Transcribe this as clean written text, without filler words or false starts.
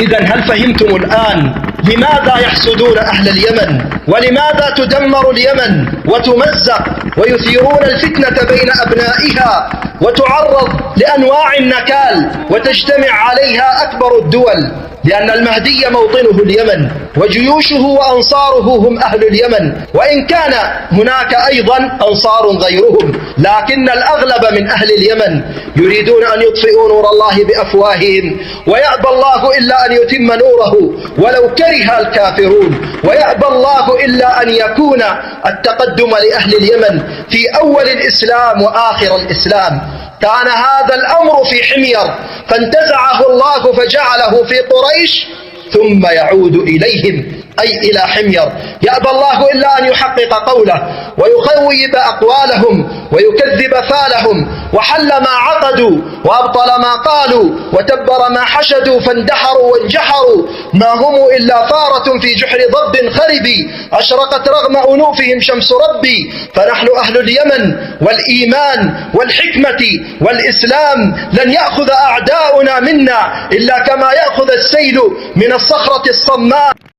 إذا هل فهمتم الآن لماذا يحسدون أهل اليمن؟ ولماذا تدمر اليمن وتمزق ويثيرون الفتنة بين أبنائها وتعرض لأنواع النكال وتجتمع عليها أكبر الدول؟ لأن المهدي موطنه اليمن وجيوشه وأنصاره هم أهل اليمن، وإن كان هناك أيضا أنصار غيرهم، لكن الأغلب من أهل اليمن يريدون أن يطفئوا نور الله بأفواههم، ويأبى الله إلا أن يتم نوره ولو كره الكافرون، ويأبى الله إلا أن يكون التقدم لأهل اليمن في أول الإسلام وآخر الإسلام. كان هذا الأمر في حمير فانتزعه الله فجعله في قريش ثم يعود إليهم، أي إلى حمير. يأبى الله إلا أن يحقق قوله ويخوب أقوالهم ويكذب فالهم، وحل ما عقدوا وأبطل ما قالوا وتبر ما حشدوا، فاندحروا وانجحروا ما هم إلا فارة في جحر ضب خربي، أشرقت رغم أنوفهم شمس ربي. فنحن أهل اليمن والإيمان والحكمة والإسلام لن يأخذ أعداؤنا منا إلا كما يأخذ السيل من الصخرة الصماء.